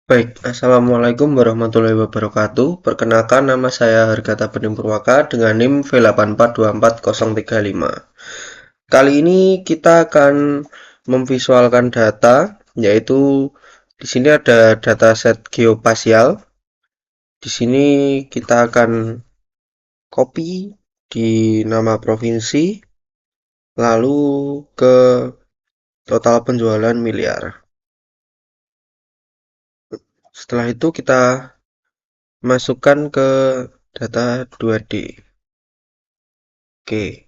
Baik, Assalamualaikum warahmatullahi wabarakatuh. Perkenalkan, nama saya Hargata Bening Purwaka dengan NIM V8424035. Kali ini kita akan memvisualkan data, yaitu di sini ada dataset geospasial. Di sini kita akan copy di nama provinsi, lalu ke total penjualan miliar. Setelah itu kita masukkan ke data 2D. Oke,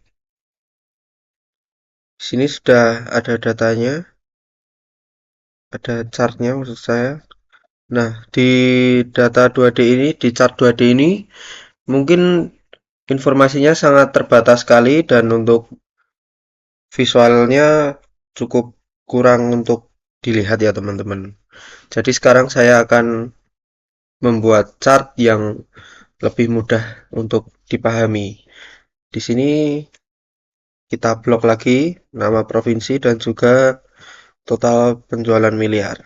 di sini sudah ada datanya, ada chartnya maksud saya. Nah, di data 2D ini, di chart 2D ini, mungkin informasinya sangat terbatas sekali dan untuk visualnya cukup kurang untuk dilihat ya teman-teman. Jadi sekarang saya akan membuat chart yang lebih mudah untuk dipahami. Di sini kita blok lagi nama provinsi dan juga total penjualan miliar.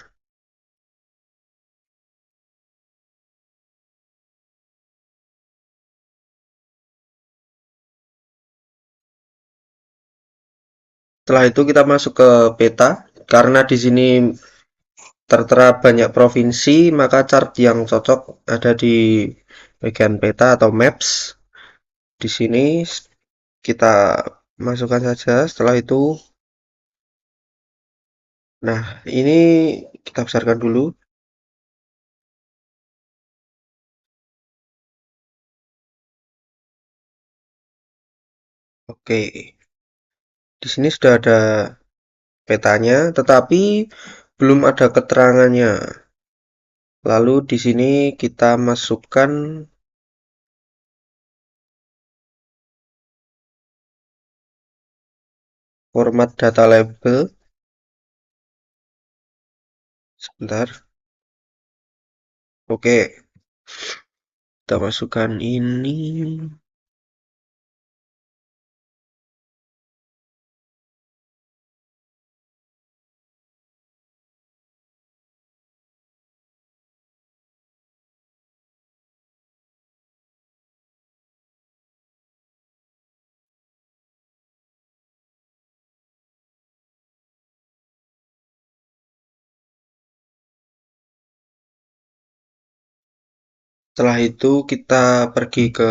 Setelah itu kita masuk ke peta. Karena di sini tertera banyak provinsi, maka chart yang cocok ada di bagian peta atau maps. Di sini kita masukkan saja. Setelah itu, nah ini kita besarkan dulu. Oke, di sini sudah ada petanya, tetapi belum ada keterangannya. Lalu di sini kita masukkan format data label. Sebentar. Oke, kita masukkan ini. Setelah itu kita pergi ke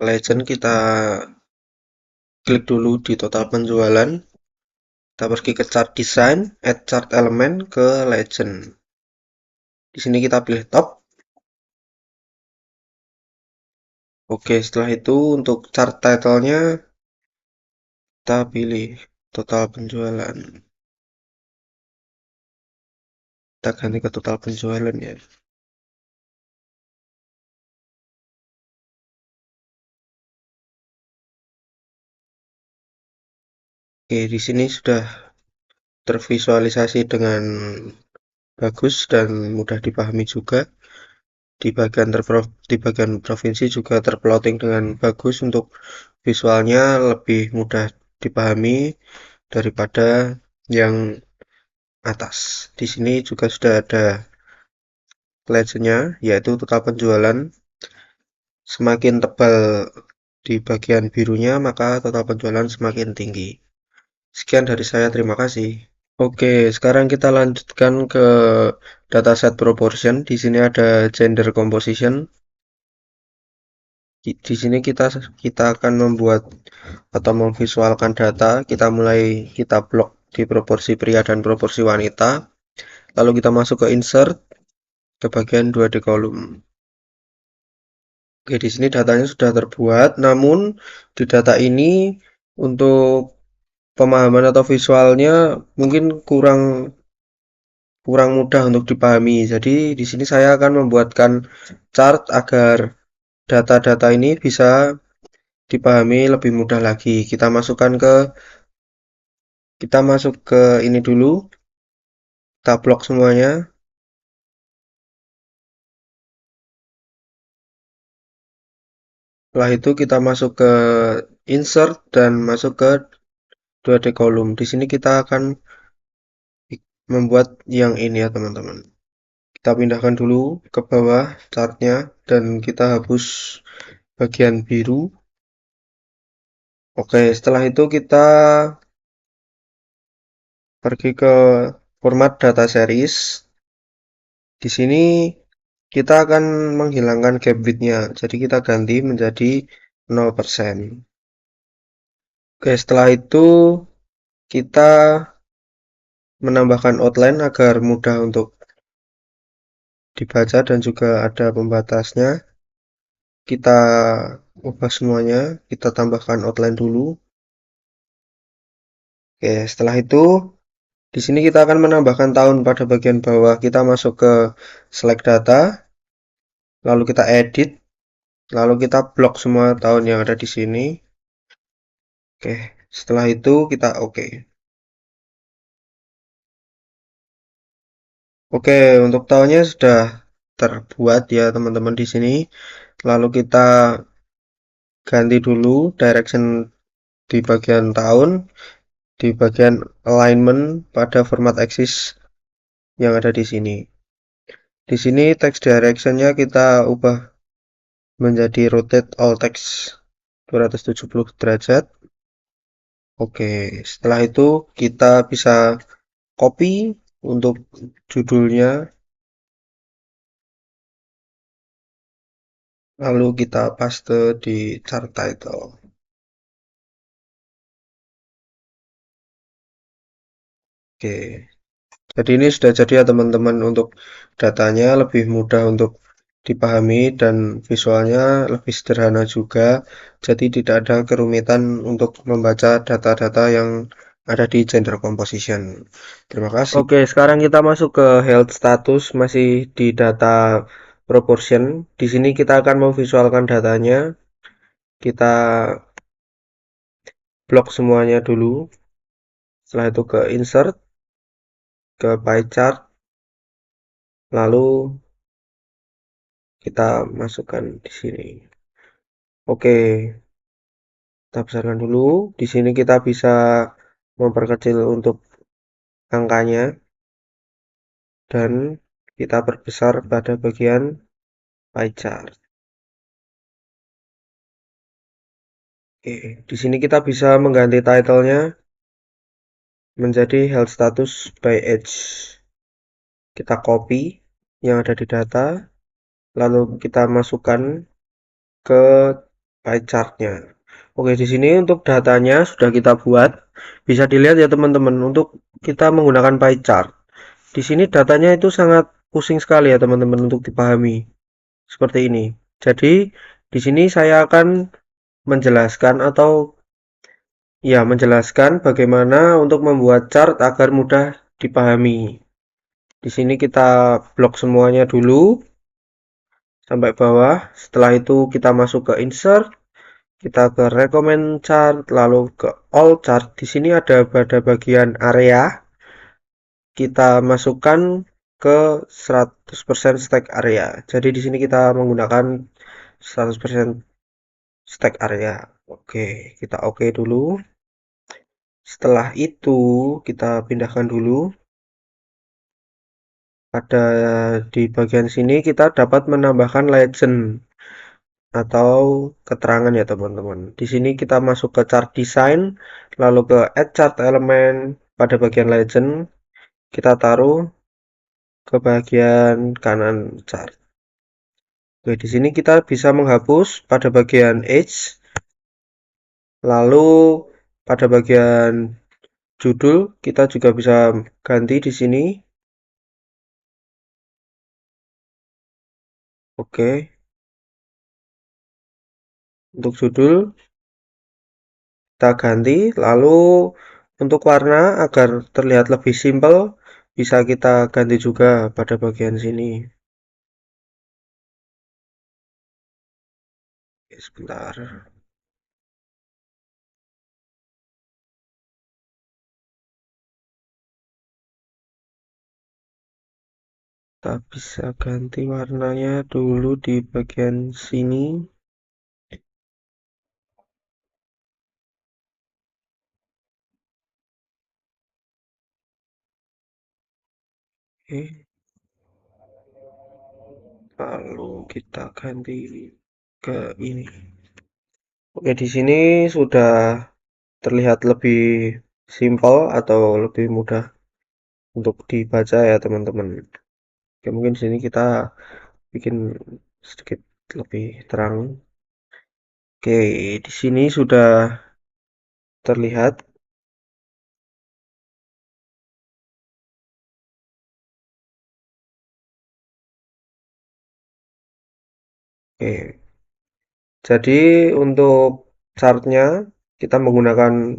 legend, kita klik dulu di total penjualan. Kita pergi ke chart design, add chart element ke legend. Di sini kita pilih top. Oke, setelah itu untuk chart title-nya kita pilih total penjualan. Kita ganti ke total penjualan ya. Oke, di sini sudah tervisualisasi dengan bagus dan mudah dipahami juga. Di bagian provinsi juga terplotting dengan bagus untuk visualnya lebih mudah dipahami daripada yang atas. Di sini juga sudah ada legendnya, yaitu total penjualan. Semakin tebal di bagian birunya, maka total penjualan semakin tinggi. Sekian dari saya, terima kasih. Oke, sekarang kita lanjutkan ke dataset proportion. Di sini ada gender composition. Di sini kita akan membuat atau memvisualkan data. Kita blok di proporsi pria dan proporsi wanita. Lalu kita masuk ke insert ke bagian 2D kolom. Oke, di sini datanya sudah terbuat, namun di data ini untuk pemahaman atau visualnya mungkin kurang kurang mudah untuk dipahami. Jadi di sini saya akan membuatkan chart agar data-data ini bisa dipahami lebih mudah lagi. Kita masuk ke ini dulu, kita blok semuanya. Setelah itu kita masuk ke insert dan masuk ke 2D kolom. Di sini kita akan membuat yang ini ya teman-teman. Kita pindahkan dulu ke bawah chartnya dan kita hapus bagian biru. Oke, setelah itu kita pergi ke format data series. Di sini kita akan menghilangkan gap width-nya. Jadi kita ganti menjadi 0%. Oke, setelah itu kita menambahkan outline agar mudah untuk dibaca dan juga ada pembatasnya. Kita ubah semuanya, kita tambahkan outline dulu. Oke, setelah itu di sini kita akan menambahkan tahun pada bagian bawah. Kita masuk ke select data, lalu kita edit, lalu kita blok semua tahun yang ada di sini. Oke, setelah itu kita oke. Oke, untuk tahunnya sudah terbuat ya teman-teman di sini. Lalu kita ganti dulu direction di bagian tahun, di bagian alignment pada format axis yang ada di sini. Di sini text direction-nya kita ubah menjadi rotate all text 270 derajat. Oke, setelah itu kita bisa copy untuk judulnya, lalu kita paste di chart title. Oke, jadi ini sudah jadi ya teman-teman, untuk datanya lebih mudah untuk dipahami dan visualnya lebih sederhana juga. Jadi tidak ada kerumitan untuk membaca data-data yang ada di gender composition. Terima kasih. Oke, sekarang kita masuk ke health status, masih di data proportion. Di sini kita akan memvisualkan datanya. Kita blok semuanya dulu. Setelah itu ke insert, ke pie chart, lalu kita masukkan di sini. Oke, kita besarkan dulu. Di sini kita bisa memperkecil untuk angkanya dan kita perbesar pada bagian pie chart. Oke, di sini kita bisa mengganti title-nya menjadi health status by age. Kita copy yang ada di data, lalu kita masukkan ke pie chart-nya. Oke, di sini untuk datanya sudah kita buat. Bisa dilihat ya teman-teman, untuk kita menggunakan pie chart. Di sini datanya itu sangat pusing sekali ya teman-teman untuk dipahami. Seperti ini. Jadi, di sini saya akan menjelaskan atau ya menjelaskan bagaimana untuk membuat chart agar mudah dipahami. Di sini kita blok semuanya dulu sampai bawah. Setelah itu kita masuk ke insert, kita ke recommend chart, lalu ke all chart. Di sini ada pada bagian area, kita masukkan ke 100% stack area. Jadi di sini kita menggunakan 100% stack area. Oke, kita oke dulu. Setelah itu kita pindahkan dulu. Pada di bagian sini kita dapat menambahkan legend atau keterangan ya teman-teman. Di sini kita masuk ke chart design, lalu ke add chart element pada bagian legend, kita taruh ke bagian kanan chart. Oke, di sini kita bisa menghapus pada bagian age, lalu pada bagian judul kita juga bisa ganti di sini. Oke, untuk judul kita ganti, lalu untuk warna agar terlihat lebih simpel bisa kita ganti juga pada bagian sini. Oke, sebentar. Kita bisa ganti warnanya dulu di bagian sini. Oke. Lalu kita ganti ke ini. Oke, di sini sudah terlihat lebih simpel atau lebih mudah untuk dibaca ya teman-teman. Oke, mungkin di sini kita bikin sedikit lebih terang. Oke, di sini sudah terlihat. Oke, jadi untuk chartnya kita menggunakan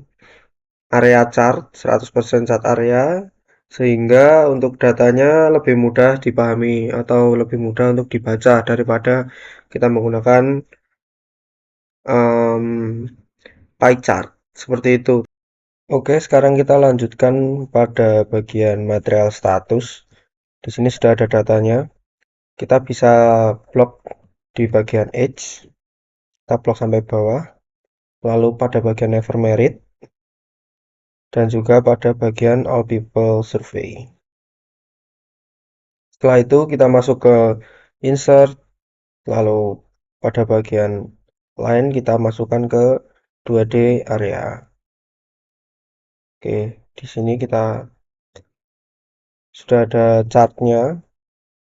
area chart 100% chart area sehingga untuk datanya lebih mudah dipahami atau lebih mudah untuk dibaca daripada kita menggunakan em, pie chart seperti itu. Oke, sekarang kita lanjutkan pada bagian material status. Di sini sudah ada datanya. Kita bisa blok di bagian edge, kita blok sampai bawah, lalu pada bagian never merit, dan juga pada bagian all people survey. Setelah itu kita masuk ke insert, lalu pada bagian lain kita masukkan ke 2D area. Oke, di sini kita sudah ada chartnya,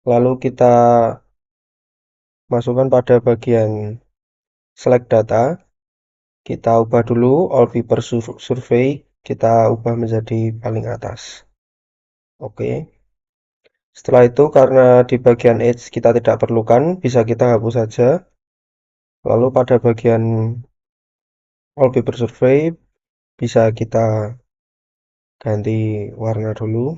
lalu kita masukkan pada bagian select data. Kita ubah dulu all people survey, kita ubah menjadi paling atas. Oke. Setelah itu karena di bagian edge kita tidak perlukan, bisa kita hapus saja. Lalu pada bagian all paper survey bisa kita ganti warna dulu.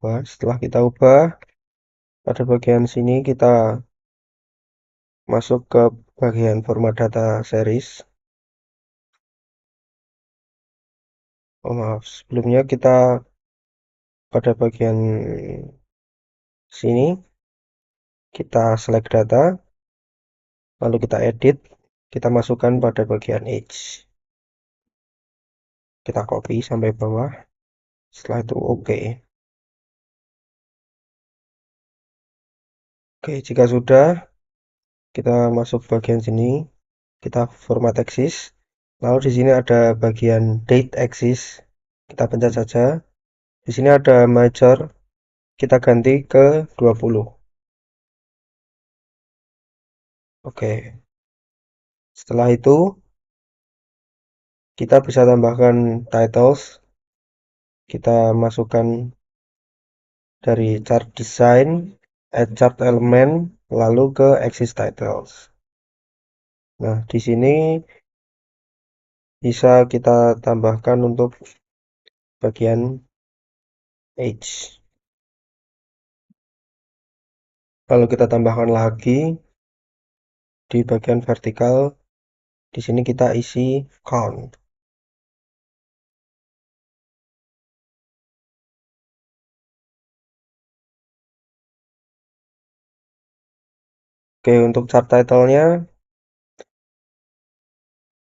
Setelah kita ubah, pada bagian sini kita masuk ke bagian format data series. Oh maaf, sebelumnya kita pada bagian sini kita select data, lalu kita edit, kita masukkan pada bagian edge. Kita copy sampai bawah. Setelah itu oke. Oke, jika sudah, kita masuk bagian sini, kita format axis. Lalu di sini ada bagian date axis. Kita pencet saja. Di sini ada major, kita ganti ke 20. Oke. Setelah itu kita bisa tambahkan titles. Kita masukkan dari chart design, add chart element, lalu ke axis titles. Nah, di sini bisa kita tambahkan untuk bagian edge. Lalu kita tambahkan lagi di bagian vertikal. Di sini kita isi count. Oke, untuk chart title-nya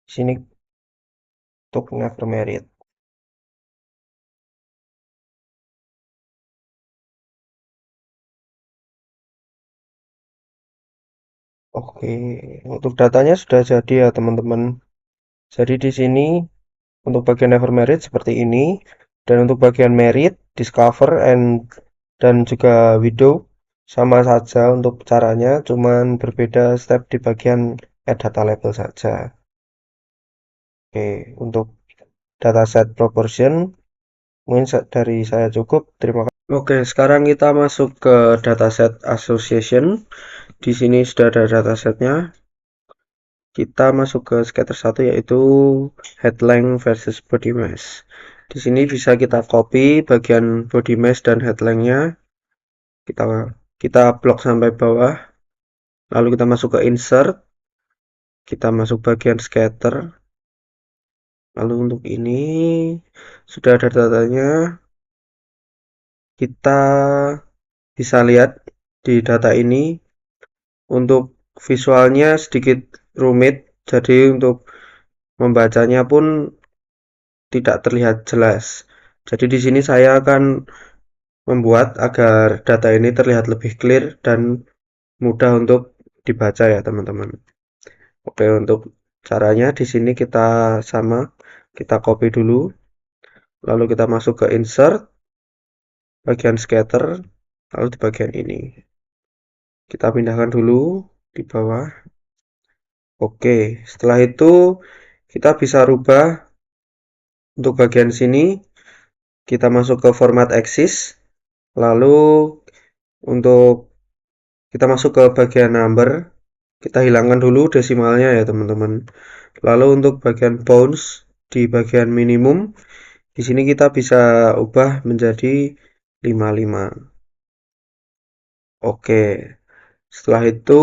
di sini untuk never merit. Oke, untuk datanya sudah jadi ya teman-teman. Jadi di sini untuk bagian never merit seperti ini, dan untuk bagian merit, discover, dan juga widow sama saja untuk caranya, cuman berbeda step di bagian add data label saja. Oke, untuk dataset proportion mungkin dari saya cukup. Terima kasih. Oke, sekarang kita masuk ke dataset association. Di sini sudah ada datasetnya. Kita masuk ke scatter 1 yaitu head length versus body mass. Di sini bisa kita copy bagian body mass dan head length-nya. Kita blok sampai bawah. Lalu kita masuk ke insert. Kita masuk bagian scatter. Lalu untuk ini sudah ada datanya. Kita bisa lihat di data ini untuk visualnya sedikit rumit. Jadi untuk membacanya pun tidak terlihat jelas. Jadi di sini saya akan membuat agar data ini terlihat lebih clear dan mudah untuk dibaca ya teman-teman. Oke, untuk caranya di sini kita sama, kita copy dulu, lalu kita masuk ke insert, bagian scatter, lalu di bagian ini. Kita pindahkan dulu di bawah. Oke, setelah itu kita bisa rubah untuk bagian sini, kita masuk ke format axis, lalu untuk kita masuk ke bagian number, kita hilangkan dulu desimalnya ya teman-teman. Lalu untuk bagian bounds di bagian minimum, di sini kita bisa ubah menjadi 55. Oke. Setelah itu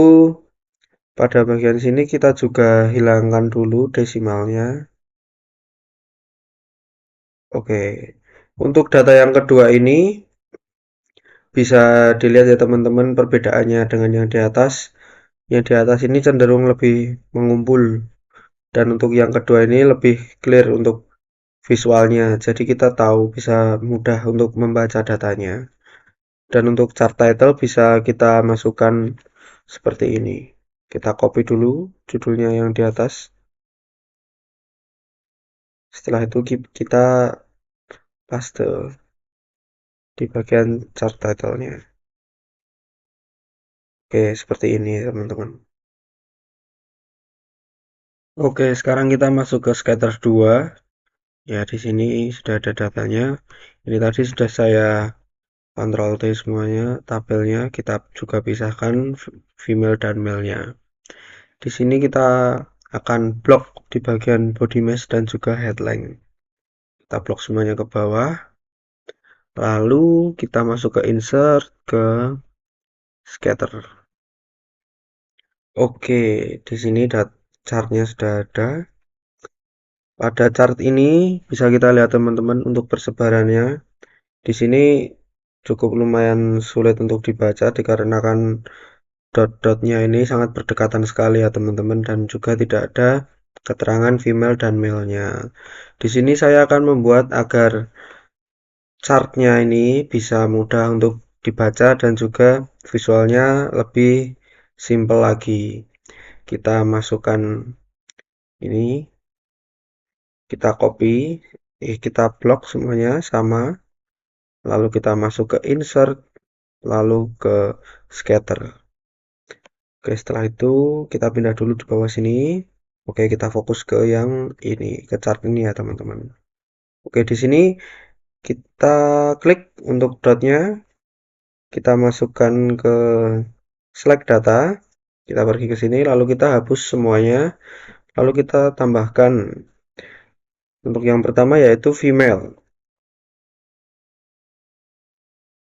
pada bagian sini kita juga hilangkan dulu desimalnya. Oke. Untuk data yang kedua ini bisa dilihat ya teman-teman perbedaannya dengan yang di atas. Yang di atas ini cenderung lebih mengumpul dan untuk yang kedua ini lebih clear untuk visualnya. Jadi kita tahu bisa mudah untuk membaca datanya. Dan untuk chart title bisa kita masukkan seperti ini. Kita copy dulu judulnya yang di atas. Setelah itu kita paste di bagian chart title-nya. Oke, seperti ini teman-teman. Oke, sekarang kita masuk ke scatter 2. Ya, di sini sudah ada datanya. Ini tadi sudah saya Ctrl T semuanya, tabelnya kita juga pisahkan female dan male-nya. Di sini kita akan blok di bagian body mass dan juga headline. Kita blok semuanya ke bawah. Lalu kita masuk ke insert ke scatter. Oke, di sini chartnya sudah ada. Pada chart ini bisa kita lihat teman-teman untuk persebarannya. Di sini cukup lumayan sulit untuk dibaca dikarenakan dot-dotnya ini sangat berdekatan sekali ya teman-teman dan juga tidak ada keterangan female dan male-nya. Di sini saya akan membuat agar chartnya ini bisa mudah untuk dibaca dan juga visualnya lebih simple lagi. Kita masukkan ini, kita copy, kita blok semuanya sama, lalu kita masuk ke insert, lalu ke scatter. Oke, setelah itu kita pindah dulu di bawah sini. Oke, kita fokus ke yang ini, ke chart ini ya teman-teman. Oke, di sini kita klik untuk dotnya, kita masukkan ke select data, kita pergi ke sini, lalu kita hapus semuanya, lalu kita tambahkan untuk yang pertama yaitu female.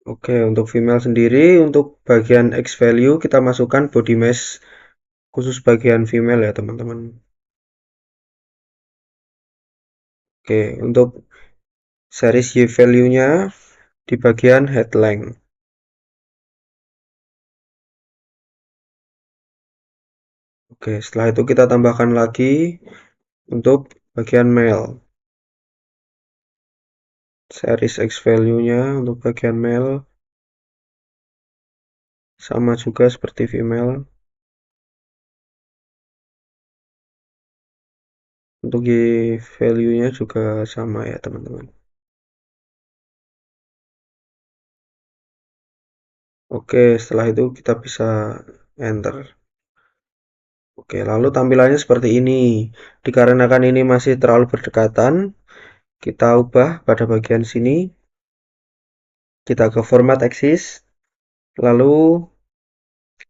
Oke, untuk female sendiri, untuk bagian X value kita masukkan body mass khusus bagian female ya teman-teman. Oke, untuk series Y value-nya di bagian headline. Oke, setelah itu kita tambahkan lagi untuk bagian male. Series X value-nya untuk bagian male sama juga seperti female. Untuk Y value-nya juga sama ya teman-teman. Oke, setelah itu kita bisa enter. Oke, lalu tampilannya seperti ini. Dikarenakan ini masih terlalu berdekatan, kita ubah pada bagian sini. Kita ke format axis, lalu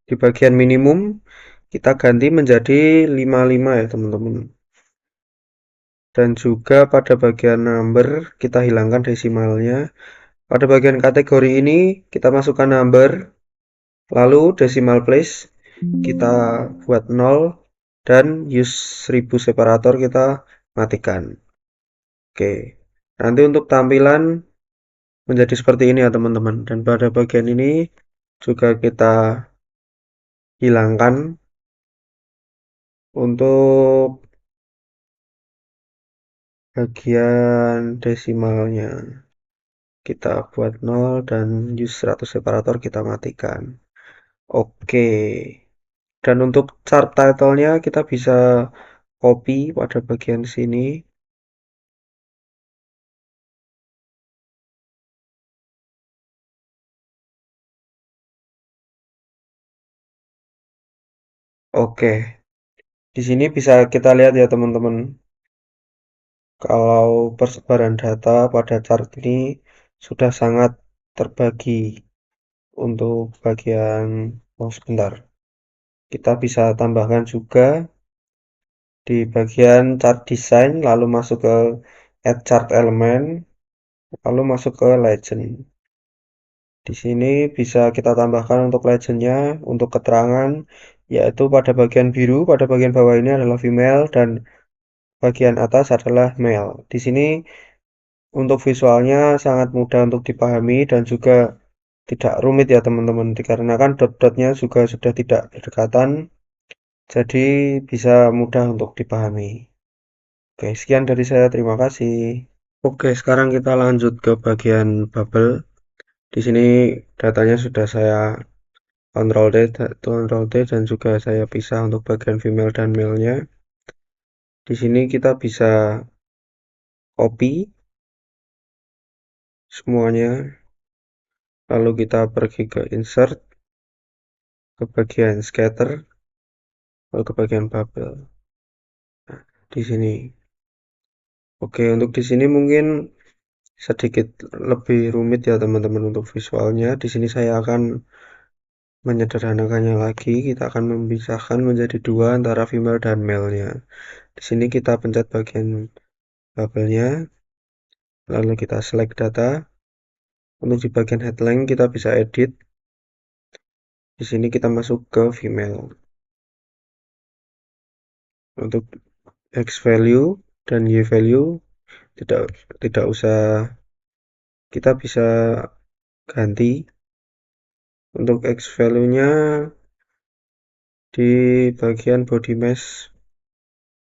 di bagian minimum kita ganti menjadi 55 ya teman-teman. Dan juga pada bagian number kita hilangkan desimalnya. Pada bagian kategori ini kita masukkan number, lalu decimal place kita buat 0 dan use 1000 separator kita matikan. Oke, nanti untuk tampilan menjadi seperti ini ya teman-teman. Dan pada bagian ini juga kita hilangkan untuk bagian desimalnya. Kita buat 0 dan use 100 separator kita matikan. Oke. Dan untuk chart title-nya kita bisa copy pada bagian sini. Oke. Di sini bisa kita lihat ya teman-teman. Kalau persebaran data pada chart ini sudah sangat terbagi untuk bagian, oh sebentar, kita bisa tambahkan juga di bagian chart design, lalu masuk ke add chart element, lalu masuk ke legend. Di sini bisa kita tambahkan untuk legendnya, untuk keterangan, yaitu pada bagian biru, pada bagian bawah ini adalah female, dan bagian atas adalah male. Di sini untuk visualnya sangat mudah untuk dipahami dan juga tidak rumit ya teman-teman, dikarenakan dot-dotnya juga sudah tidak berdekatan, jadi bisa mudah untuk dipahami. Oke, sekian dari saya, terima kasih. Oke, sekarang kita lanjut ke bagian bubble. Di sini datanya sudah saya Ctrl D dan juga saya pisah untuk bagian female dan male-nya. Di sini kita bisa copy semuanya, lalu kita pergi ke insert, ke bagian scatter, lalu ke bagian bubble. Nah, di sini. Oke, untuk di sini mungkin sedikit lebih rumit ya teman-teman untuk visualnya. Di sini saya akan menyederhanakannya lagi. Kita akan memisahkan menjadi dua antara female dan male-nya. Di sini kita pencet bagian bubble-nya, lalu kita select data. Untuk di bagian headline kita bisa edit. Di sini kita masuk ke female. Untuk X value dan Y value tidak tidak usah, kita bisa ganti. Untuk X value-nya di bagian body mass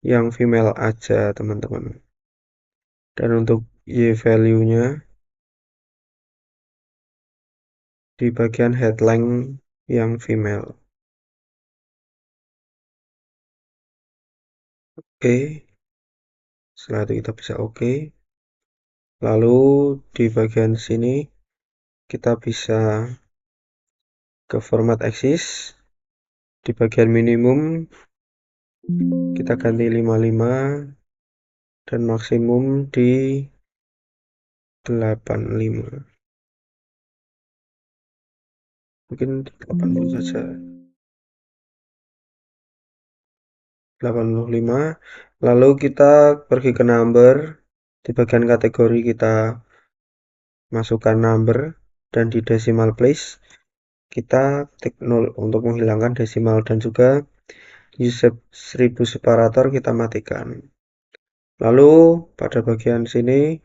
yang female aja teman-teman. Dan untuk Y value-nya di bagian headline yang female. Oke, setelah itu kita bisa oke. Lalu di bagian sini kita bisa ke format axis. Di bagian minimum kita ganti 55 dan maksimum di 85. Mungkin 80 saja. 85. Lalu kita pergi ke number. Di bagian kategori kita masukkan number dan di decimal place kita ketik 0 untuk menghilangkan desimal dan juga use 1000 separator kita matikan. Lalu pada bagian sini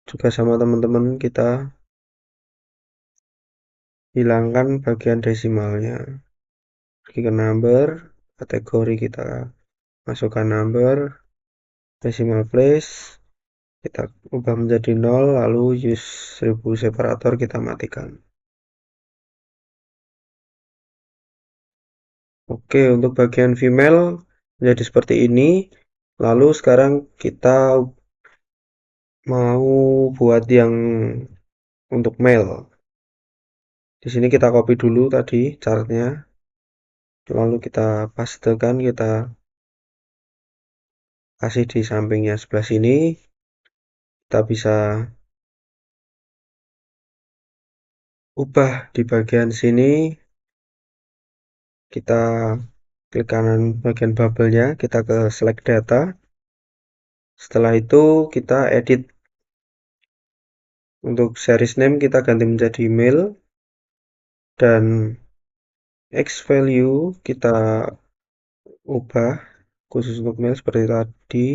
juga sama teman-teman kita hilangkan bagian desimalnya. Pergi ke number, kategori kita masukkan number, decimal place kita ubah menjadi 0, lalu use 1000 separator kita matikan. Oke, untuk bagian female menjadi seperti ini. Lalu sekarang kita mau buat yang untuk male. Di sini kita copy dulu tadi chartnya, lalu kita pastekan, kita kasih di sampingnya sebelah sini. Kita bisa ubah di bagian sini. Kita klik kanan bagian bubble-nya, kita ke select data. Setelah itu kita edit. Untuk series name kita ganti menjadi male dan X value kita ubah khusus untuk male seperti tadi,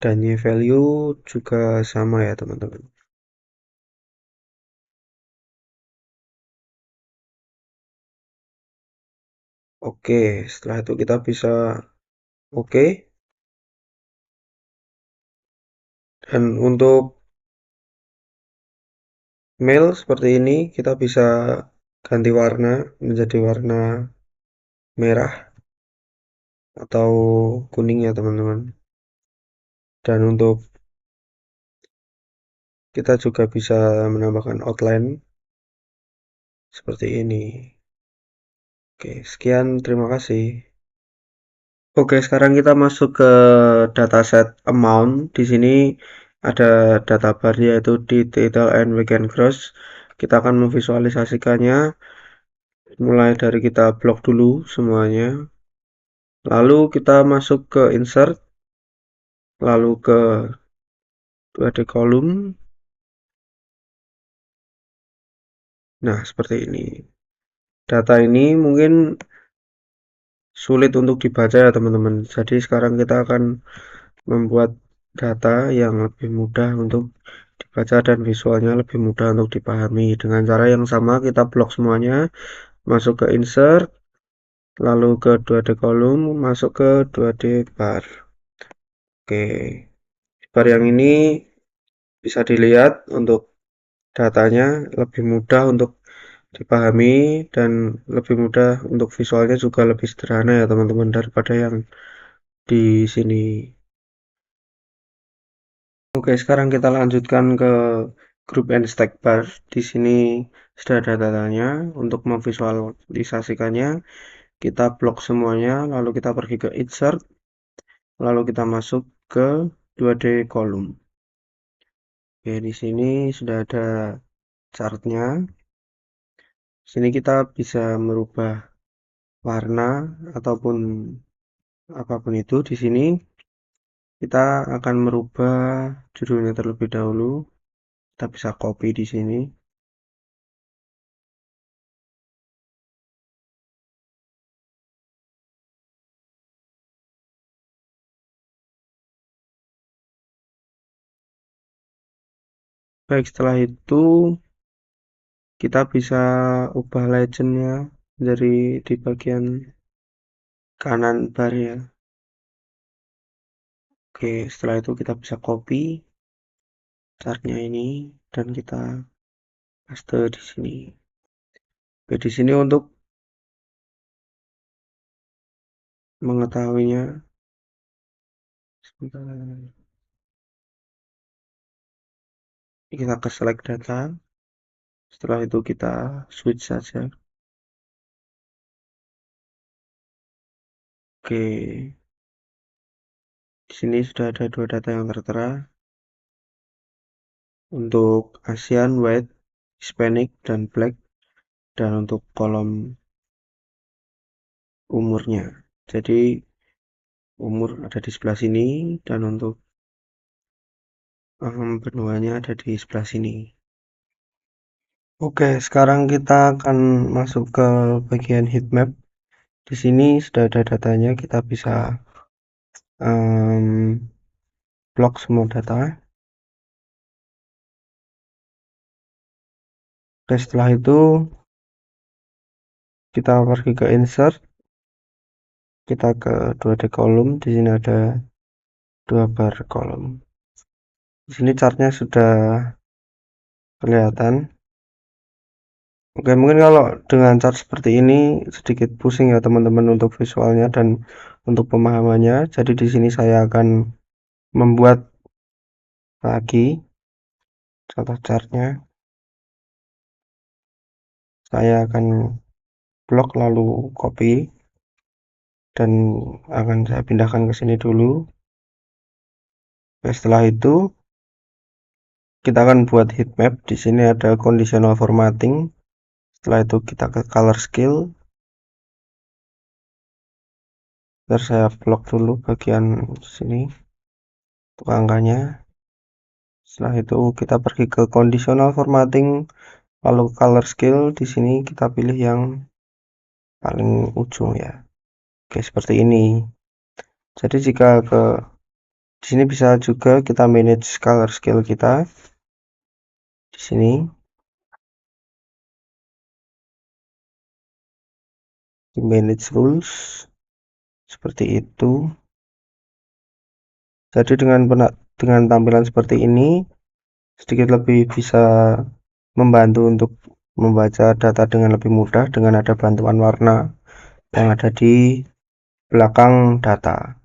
dan Y value juga sama ya teman-teman. Oke, setelah itu kita bisa Oke. Dan untuk mail seperti ini kita bisa ganti warna menjadi warna merah atau kuning ya teman-teman. Dan untuk kita juga bisa menambahkan outline seperti ini. Oke, sekian, terima kasih. Oke, sekarang kita masuk ke dataset amount. Di sini ada data bar yaitu di detail and weekend gross. Kita akan memvisualisasikannya mulai dari kita blok dulu semuanya. Lalu kita masuk ke insert, lalu ke 2D column. Nah, seperti ini. Data ini mungkin sulit untuk dibaca ya teman-teman. Jadi sekarang kita akan membuat data yang lebih mudah untuk dibaca dan visualnya lebih mudah untuk dipahami. Dengan cara yang sama kita blok semuanya, masuk ke insert, lalu ke 2D column, masuk ke 2D bar. Oke, bar yang ini bisa dilihat untuk datanya lebih mudah untuk dipahami dan lebih mudah untuk visualnya juga lebih sederhana ya teman-teman daripada yang di sini. Oke, sekarang kita lanjutkan ke group and stack bar. Di sini sudah ada datanya. Untuk memvisualisasikannya, kita blok semuanya, lalu kita pergi ke insert, lalu kita masuk ke 2D column. Oke, di sini sudah ada chartnya. Sini kita bisa merubah warna ataupun apapun itu. Di sini kita akan merubah judulnya terlebih dahulu. Kita bisa copy di sini. Baik, setelah itu kita bisa ubah legendnya dari di bagian kanan bar ya. Oke, setelah itu kita bisa copy chartnya ini dan kita paste di sini. Oke, di sini untuk mengetahuinya, sebentar, kita ke select data. Setelah itu kita switch saja. Oke, di sini sudah ada dua data yang tertera untuk Asian, White, Hispanic, dan Black, dan untuk kolom umurnya. Jadi umur ada di sebelah sini dan untuk benuanya ada di sebelah sini. Oke, sekarang kita akan masuk ke bagian heat map. Di sini sudah ada datanya, kita bisa blok semua data. Oke, setelah itu kita pergi ke insert, kita ke 2D column. Di sini ada dua bar kolom. Di sini chartnya sudah kelihatan. Oke, mungkin kalau dengan chart seperti ini sedikit pusing ya teman-teman untuk visualnya dan untuk pemahamannya. Jadi di sini saya akan membuat lagi contoh chartnya. Saya akan blok lalu copy dan akan saya pindahkan ke sini dulu. Oke, setelah itu kita akan buat heat map. Di sini ada conditional formatting. Setelah itu kita ke color scale. Biar saya blok dulu bagian sini untuk angkanya. Setelah itu kita pergi ke conditional formatting, lalu color scale. Di sini kita pilih yang paling ujung ya. Oke, seperti ini. Jadi jika di sini bisa juga kita manage color scale kita di sini. Di manage rules seperti itu. Jadi dengan tampilan seperti ini sedikit lebih bisa membantu untuk membaca data dengan lebih mudah dengan ada bantuan warna yang ada di belakang data.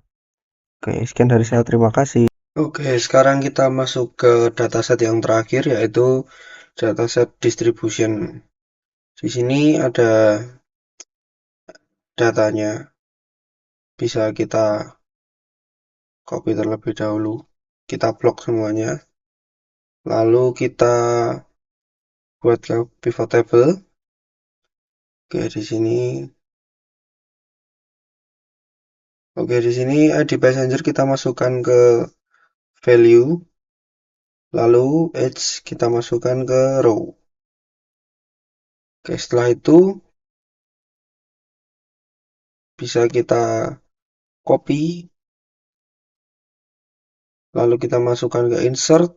Oke, sekian dari saya. Terima kasih. Oke, sekarang kita masuk ke dataset yang terakhir yaitu dataset distribution. Di sini ada datanya. Bisa kita copy terlebih dahulu. Kita blok semuanya. Lalu kita buat ke pivot table. Oke, di sini. Oke, di sini ID passenger kita masukkan ke value. Lalu age kita masukkan ke row. Oke, setelah itu bisa kita copy. Lalu kita masukkan ke insert.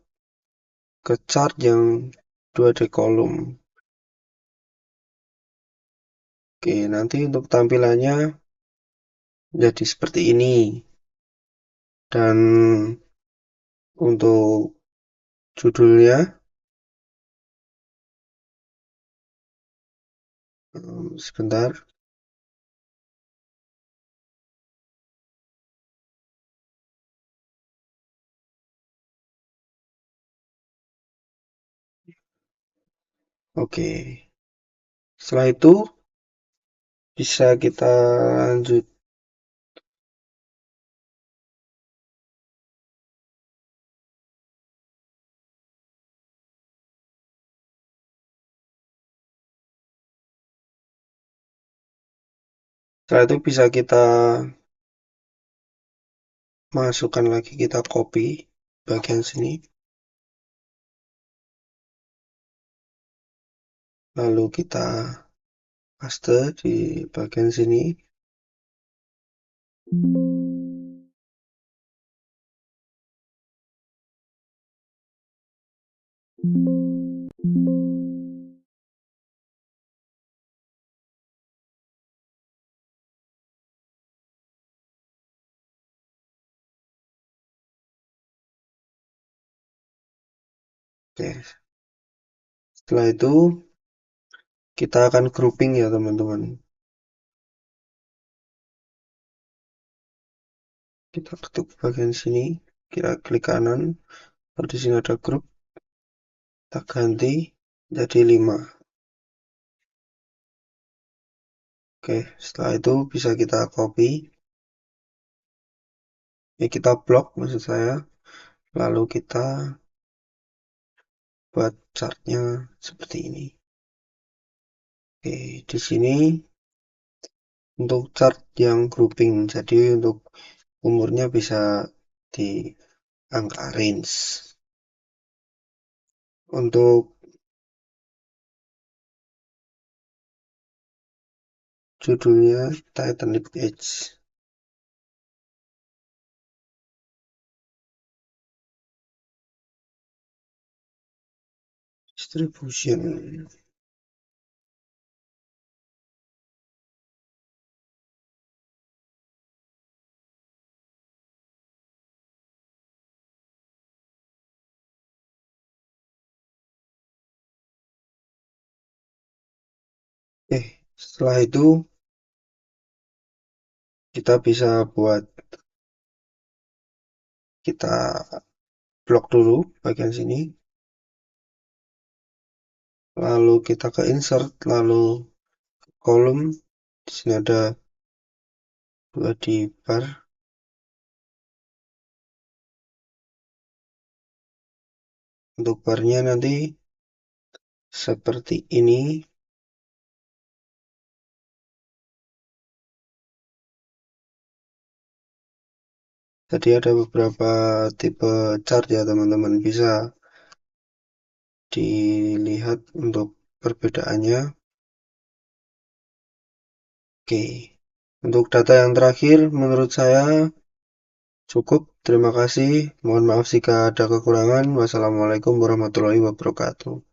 Ke chart yang 2D kolom. Oke, nanti untuk tampilannya jadi seperti ini. Dan untuk judulnya sebentar. Oke. Setelah itu bisa kita lanjut. Setelah itu bisa kita masukkan lagi, kita copy bagian sini. Lalu kita paste di bagian sini. Oke. Setelah itu kita akan grouping ya teman-teman. Kita ketuk bagian sini, kita klik kanan. Lalu di sini ada group. Kita ganti jadi 5. Oke, setelah itu bisa kita copy. Ya, kita blok maksud saya. Lalu kita buat chartnya seperti ini. Oke, di sini untuk chart yang grouping. Jadi untuk umurnya bisa di angka range. Untuk judulnya Titanic Age. Distribution. Setelah itu kita bisa buat, kita blok dulu bagian sini. Lalu kita ke insert, lalu kolom. Di sini ada 2 di bar. Untuk barnya nanti seperti ini. Jadi ada beberapa tipe chart ya teman-teman, bisa dilihat untuk perbedaannya. Oke, untuk data yang terakhir menurut saya cukup. Terima kasih. Mohon maaf jika ada kekurangan. Wassalamualaikum warahmatullahi wabarakatuh.